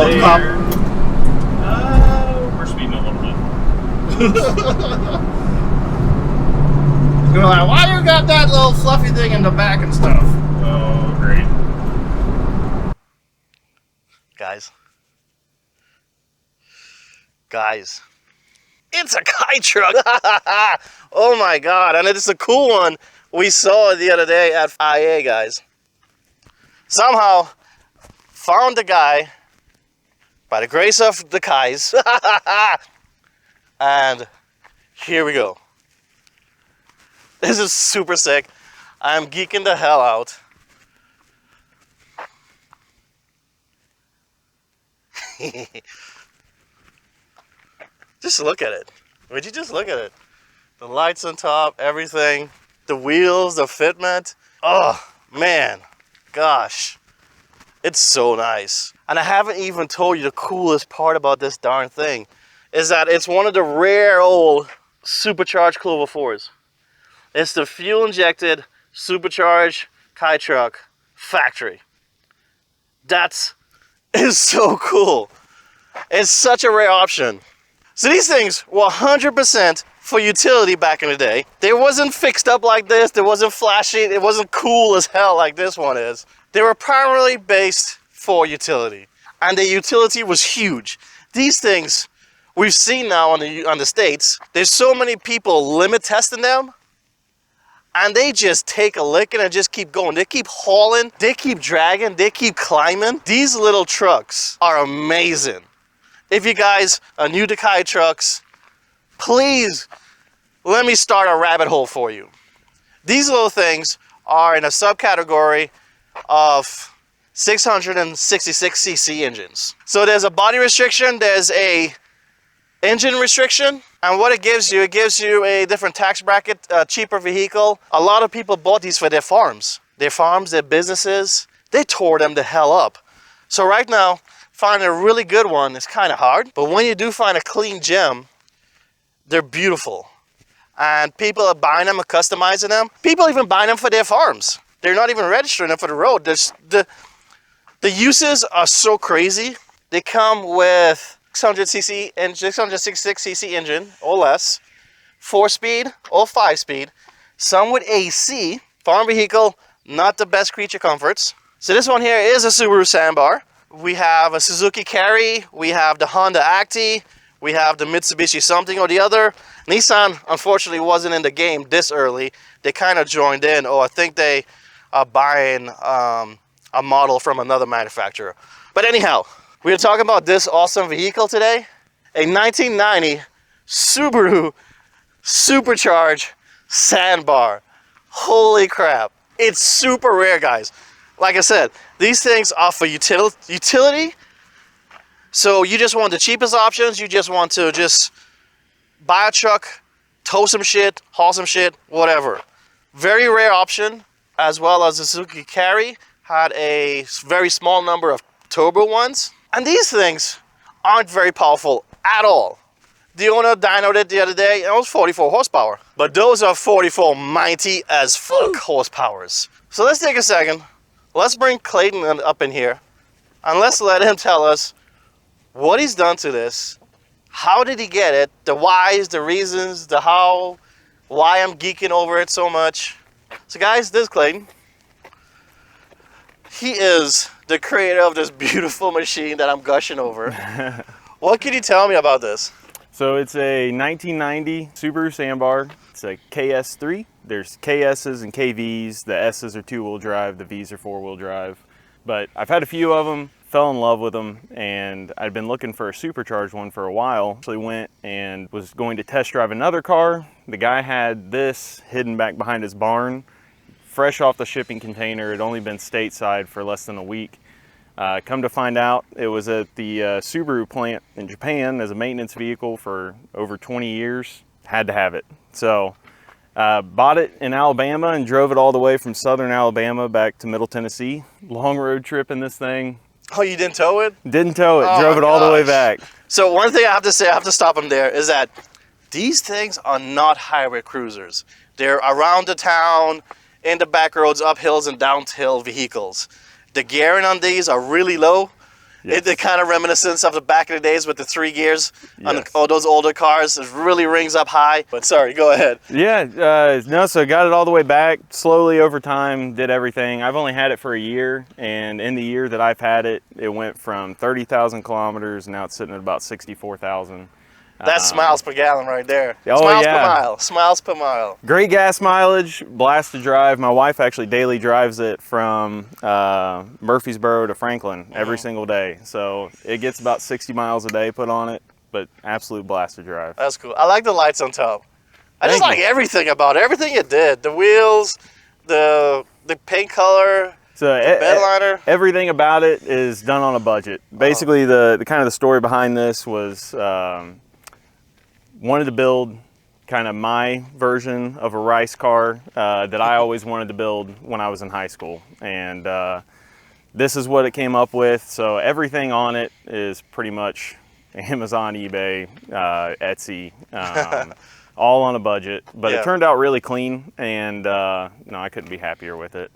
Road cop. We're speeding a little bit. You're like, why you got that little fluffy thing in the back and stuff? Oh, great. Guys, it's a kite truck. Oh my God, and it's a cool one we saw the other day at IA, guys. Somehow found the guy by the grace of the Kais. And here we go. This is super sick. I'm geeking the hell out. Just look at it. Would you just look at it? The lights on top, everything. The wheels, the fitment. Oh, man. Gosh. It's so nice. And I haven't even told you the coolest part about this darn thing. Is that it's one of the rare old supercharged Clover 4s. It's the fuel-injected, supercharged kite truck factory. That is so cool. It's such a rare option. So these things were 100% for utility back in the day. They wasn't fixed up like this. They wasn't flashy. It wasn't cool as hell like this one is. They were primarily based for utility. And the utility was huge. These things we've seen now on the States, there's so many people limit testing them. And they just take a licking and just keep going. They keep hauling, they keep dragging, they keep climbing. These little trucks are amazing. If you guys are new to kite trucks, please let me start a rabbit hole for you. These little things are in a subcategory of 666cc engines. So there's a body restriction, there's a engine restriction, and what it gives you a different tax bracket, a cheaper vehicle. A lot of people bought these for their farms, their businesses. They tore them the hell up. So right now, finding a really good one is kind of hard, but when you do find a clean gem, they're beautiful. And people are buying them and customizing them. People even buying them for their farms. They're not even registering them for the road. The uses are so crazy. They come with 600cc and 666cc engine or less, 4-speed or 5-speed, some with AC, farm vehicle, not the best creature comforts. So this one here is a Subaru Sambar. We have a Suzuki Carry, we have the Honda Acty, we have the Mitsubishi something or the other. Nissan, unfortunately, wasn't in the game this early. They kind of joined in, or I think they are buying a model from another manufacturer. But anyhow, we are talking about this awesome vehicle today. A 1990 Subaru Supercharged Sandbar. Holy crap. It's super rare, guys. Like I said, these things are for utility. So you just want the cheapest options. You just want to just buy a truck, tow some shit, haul some shit, whatever. Very rare option, as well as the Suzuki Carry had a very small number of turbo ones. And these things aren't very powerful at all. The owner dynoed it the other day, and it was 44 horsepower. But those are 44 mighty as fuck horsepowers. So let's take a second. Let's bring Clayton up in here, and let's let him tell us what he's done to this. How did he get it? The whys, the reasons, the how, why I'm geeking over it so much. So guys, this is Clayton. He is the creator of this beautiful machine that I'm gushing over. What can you tell me about this? So it's a 1990 Subaru Sambar. It's a KS3. There's KSs and KVs. The S's are two-wheel drive, the V's are four-wheel drive. But I've had a few of them, fell in love with them, and I'd been looking for a supercharged one for a while. Actually went and was going to test drive another car. The guy had this hidden back behind his barn, fresh off the shipping container. It had only been stateside for less than a week. Come to find out, it was at the Subaru plant in Japan as a maintenance vehicle for over 20 years. Had to have it. So bought it in Alabama and drove it all the way from southern Alabama back to Middle Tennessee. Long road trip in this thing. Oh, you didn't tow it? Didn't tow it, Oh, drove it all the way back. So one thing I have to say, I have to stop him there, is that these things are not highway cruisers. They're around the town, in the back roads, up hills and downhill vehicles. The gearing on these are really low. Yes. It kind of reminiscence of the back of the days with the 3 gears on Yes. all those older cars. It really rings up high. But sorry, go ahead. Yeah, no, so got it all the way back, slowly over time, did everything. I've only had it for a year, and in the year that I've had it, it went from 30,000 kilometers, and now it's sitting at about 64,000. That's miles per gallon right there. Oh, Smiles yeah. per mile. Smiles per mile. Great gas mileage, blast to drive. My wife actually daily drives it from Murfreesboro to Franklin every single day. So it gets about 60 miles a day put on it, but absolute blast to drive. That's cool. I like the lights on top. I just Thank like everything about it. Everything it did. The wheels, the paint color, So bed liner. everything about it is done on a budget. Basically, the kind of the story behind this was wanted to build kind of my version of a rice car that I always wanted to build when I was in high school, and this is what it came up with. So everything on it is pretty much Amazon, eBay, Etsy, all on a budget. But Yeah. it turned out really clean, and no, I couldn't be happier with it.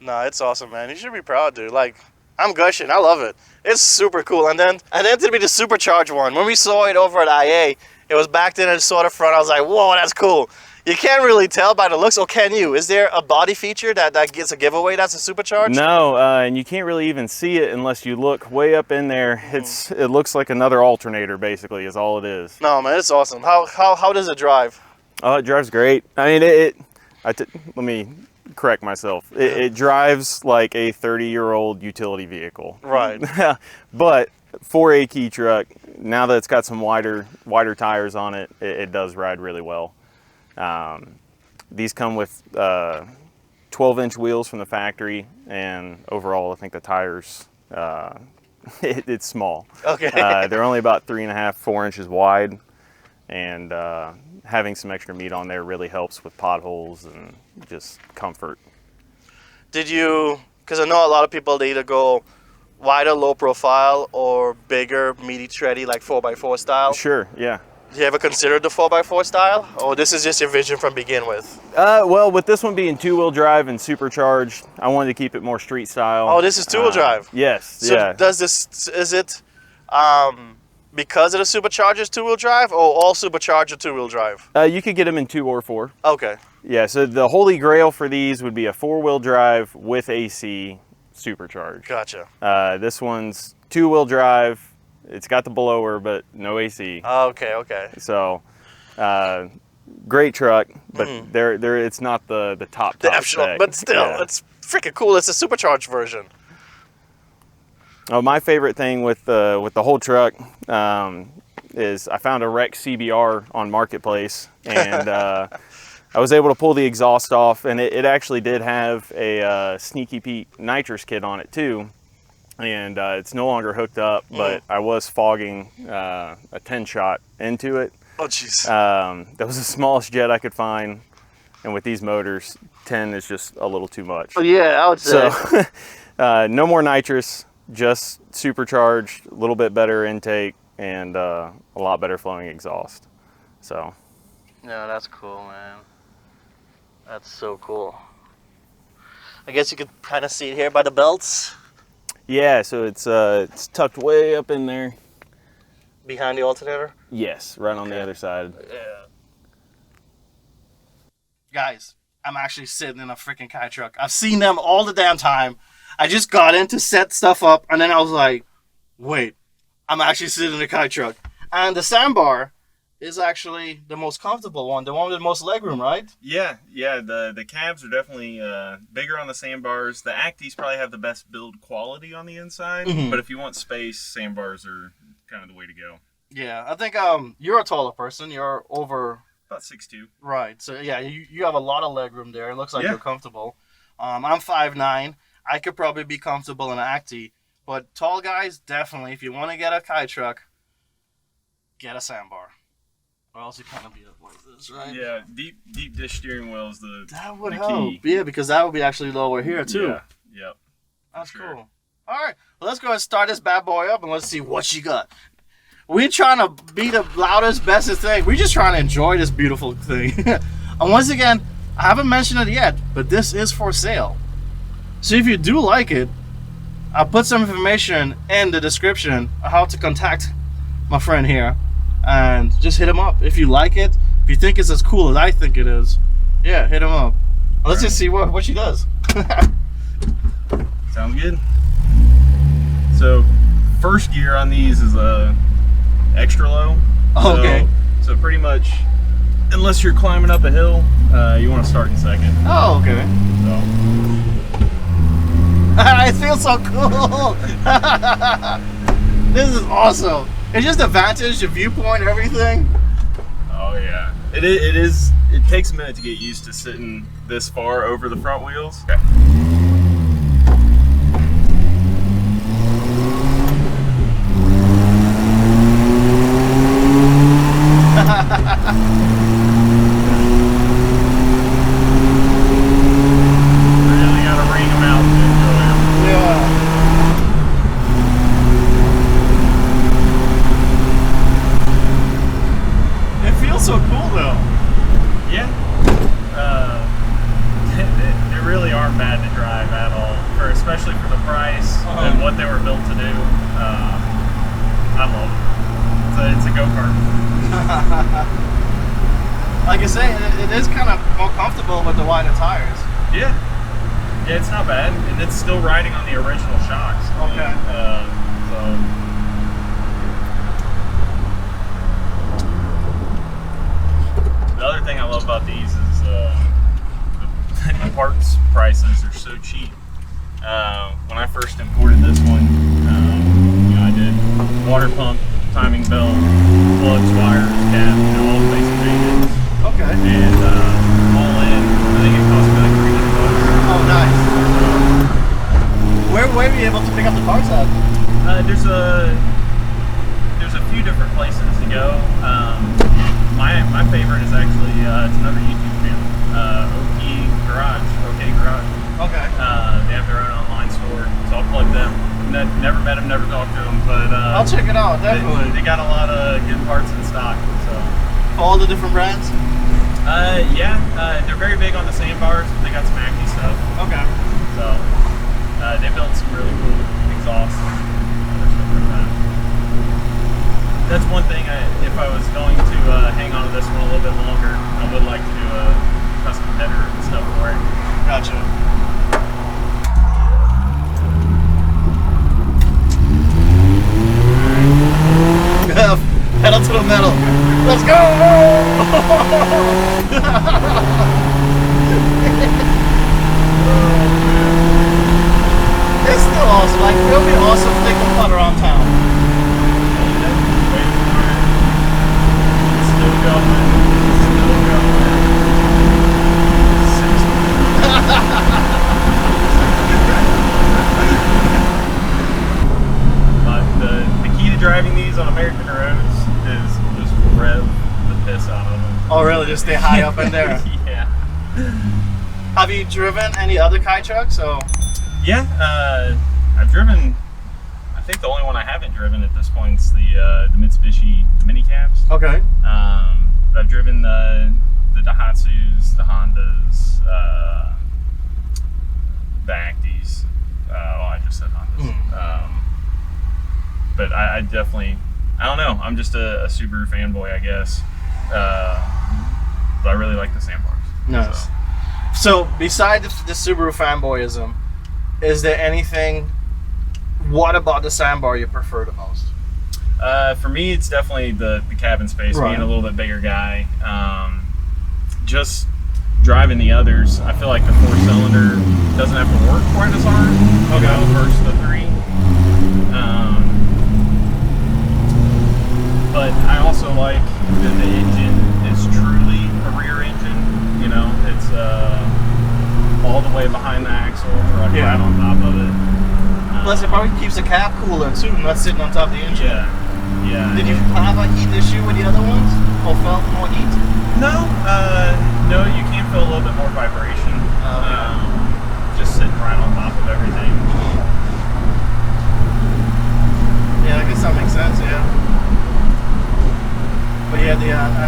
No, it's awesome, man. You should be proud, dude. Like, I'm gushing. I love it. It's super cool. And then to be the Supercharged one. When we saw it over at IA, it was backed in and saw the front. I was like, whoa, that's cool. You can't really tell by the looks, or can you? Is there a body feature that gets a giveaway that's a Supercharged? No, and you can't really even see it unless you look way up in there. It looks like another alternator, basically, is all it is. No, man, it's awesome. How does it drive? Oh, it drives great. I mean, let me correct myself. It drives like a 30-year-old utility vehicle. Right. But for a key truck, now that it's got some wider tires on it, it does ride really well. These come with 12-inch wheels from the factory, and overall, I think the tires, it's small. Okay. They're only about 3.5, 4 inches wide, and having some extra meat on there really helps with potholes and just comfort. Did you, because I know a lot of people, they either go wider, low profile, or bigger, meaty, tready, like 4x4 style. Sure, yeah. Did you ever consider the 4x4 style? Or this is just your vision from begin with? Well, with this one being two-wheel drive and supercharged, I wanted to keep it more street style. Oh, this is two-wheel drive? Yes, So yeah. is it because of the Supercharger's two-wheel drive, or all Supercharger two-wheel drive? You could get them in 2 or 4. Okay. Yeah, so the holy grail for these would be a 4-wheel drive with AC supercharged. Gotcha. This one's 2-wheel drive. It's got the blower, but no AC. Okay. So, great truck, but it's not the top spec. But still, Yeah. it's freaking cool. It's a supercharged version. Oh, my favorite thing with the whole truck is I found a wrecked CBR on Marketplace, and I was able to pull the exhaust off, and it actually did have a Sneaky Pete nitrous kit on it too. And it's no longer hooked up, but I was fogging a 10-shot into it. Oh, jeez. That was the smallest jet I could find, and with these motors, 10 is just a little too much. Yeah, I would say. So, no more nitrous, just supercharged, a little bit better intake, and a lot better flowing exhaust. So, No, that's cool, man. That's so cool. I guess you could kind of see it here by the belts yeah, so it's tucked way up in there. behind the alternator. Yes, right on the other side. Yeah. Guys, I'm actually sitting in a freaking kite truck. I've seen them all the damn time. I just got in to set stuff up, and then I was like, wait, I'm actually sitting in a kite truck. And the Sambar is actually the most comfortable one, the one with the most legroom, right? Yeah, the cabs are definitely bigger on the sandbars. The Acties probably have the best build quality on the inside, but if you want space, sandbars are kind of the way to go. Yeah, I think you're a taller person. You're over... About 6'2". Right, so yeah, you have a lot of legroom there. It looks like Yeah. you're comfortable. I'm 5'9". I could probably be comfortable in an Acty, but tall guys, definitely, if you want to get a kite truck, get a Sambar. Or else you kind of be up like this, right? Yeah, deep dish steering wheel is the That would the help. key. Yeah, because that would be actually lower here, too. Yeah, yep. That's sure. cool. All right, well, let's go ahead and start this bad boy up, and let's see what you got. We're trying to be the loudest, bestest thing. We're just trying to enjoy this beautiful thing. And once again, I haven't mentioned it yet, but this is for sale. So if you do like it, I'll put some information in the description on how to contact my friend here, and just hit him up if you like it. If you think it's as cool as I think it is, yeah, hit him up. Let's just see what she does. Sounds good. So first gear on these is extra low. Okay. So pretty much, unless you're climbing up a hill, you want to start in second. Oh, okay. So It feels so cool. This is awesome. It's just the vantage, the viewpoint, everything. oh yeah, it is. It takes a minute to get used to sitting this far over the front wheels. Okay. Really gotta ring them out to enjoy them. Yeah. It feels so cool though. Yeah. They really aren't bad to drive at all, especially for the price and what they were built to do. I love it. It's a go-kart. Like I say, it is kind of more comfortable with the wider tires. Yeah. Yeah, it's not bad, and it's still riding on the original shocks. Okay. The other thing I love about these is the parts prices are so cheap. When I first imported this one, I did water pump, timing belt, plugs, wires, cap, all the basic maintenance. Okay. And all in, I think it cost me like $300. Oh, nice. Where were you able to pick up the parts at? There's a few different places to go. My favorite is actually it's another YouTube channel, OK Garage. Okay. They have their own online store, so I'll plug them. Never met them, never talked to them, but I'll check it out, definitely. They got a lot of good parts in stock. So All the different brands? yeah, they're very big on the sandbars, but they got some acty stuff. Okay. So they built some really cool exhausts and other stuff like that. That's one thing. If I was going to hang on to this one a little bit longer, I would like to do a custom header and stuff for it. Gotcha. Pedal to the metal. Let's go! It's still awesome. Like, it'll be awesome if they can fun around town. Wait for it. It's still going. Still going. But the key to driving these on American roads is just rev the piss out of them. Oh, really? Just stay high up in there. Yeah. Have you driven any other Kai trucks? So, Yeah, I've driven. I think the only one I haven't driven at this point is the Mitsubishi mini cabs. okay. I've driven the Daihatsus, the Hondas, the Acties. I just said Hondas. But I definitely, I don't know. I'm just a Subaru fanboy, I guess. But I really like the sandbars. Nice. So, beside the Subaru fanboyism, is there anything? What about the sandbar you prefer the most? For me, it's definitely the cabin space. Right. Being a little bit bigger guy, just driving the others. I feel like the 4-cylinder doesn't have to work quite as hard, you know, versus the 3. But I also like that the engine is truly a rear engine. You know, it's all the way behind the axle, or like right on top of it. Plus, it probably keeps the cab cooler too, not sitting on top of the engine. Yeah. Did you have a heat issue with the other ones, or felt more heat? No, no, you can feel a little bit more vibration. Just sitting right on top of everything. Yeah, I guess that makes sense. Yeah. But yeah,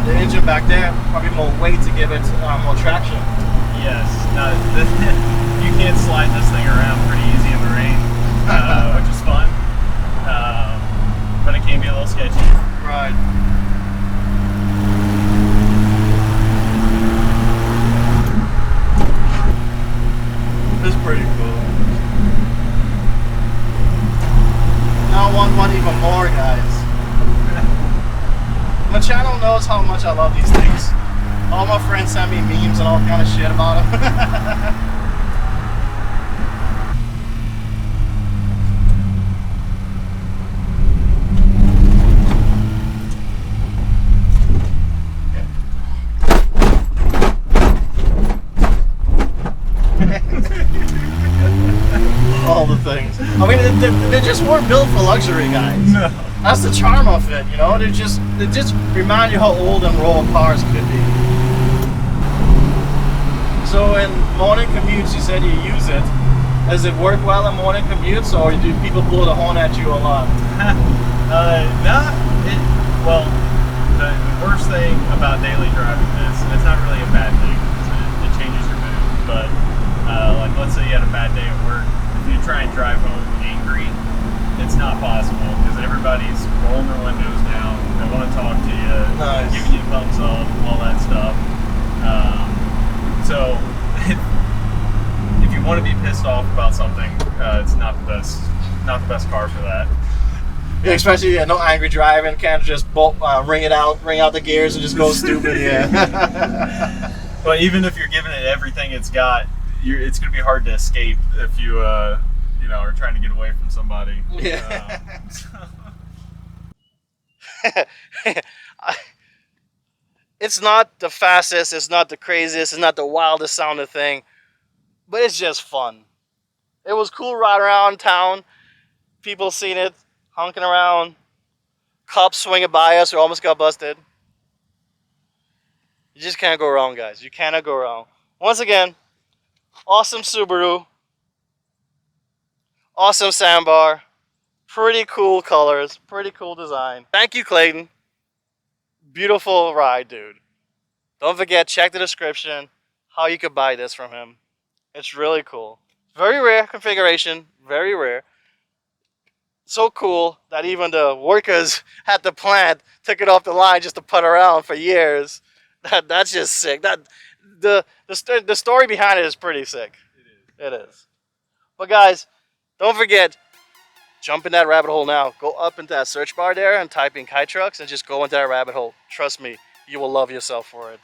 the engine back there probably more weight to give it more traction. Yes. Now, you can't slide this thing around pretty easy in the rain. which is fun. But it can be a little sketchy. Right. It's pretty cool. Now I want one even more, guys. My channel knows how much I love these things. All my friends send me memes and all kind of shit about them. All the things. I mean, they just weren't built for luxury, guys. No. That's the charm of it, you know. They just remind you how old and raw cars could be. So in morning commutes, you said you use it. Does it work well in morning commutes, or do people blow the horn at you a lot? Well, the worst thing about daily driving this, and it's not really a bad thing, because it changes your mood, but like let's say you had a bad day at work, if you try and drive home angry, it's not possible, because everybody's rolling their windows down, they want to talk to you, Nice. giving you thumbs up, all that stuff. So if you want to be pissed off about something, it's not the best car for that. Yeah, especially no angry driving, can't just ring out the gears and just go stupid. Yeah. But even if you're giving it everything it's got, it's going to be hard to escape if you are trying to get away from somebody. Yeah. It's not the fastest, it's not the craziest, it's not the wildest sounding thing, but it's just fun. It was cool riding around town, people seen it, honking around, cops swinging by us, we almost got busted. You just can't go wrong, guys. You cannot go wrong. Once again, awesome Subaru, awesome Sambar, pretty cool colors, pretty cool design. Thank you, Clayton. Beautiful ride, dude. Don't forget, check the description how you could buy this from him. It's really cool. Very rare configuration, very rare. So cool that even the workers at the plant took it off the line just to put around for years. That's just sick. The story behind it is pretty sick. It is. But guys, don't forget, jump in that rabbit hole now. Go up into that search bar there and type in Kite Trucks and just go into that rabbit hole. Trust me, you will love yourself for it.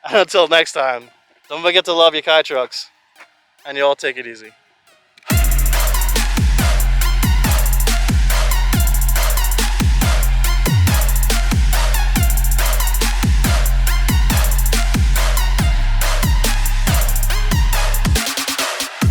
And until next time, don't forget to love your Kite Trucks. And you all take it easy.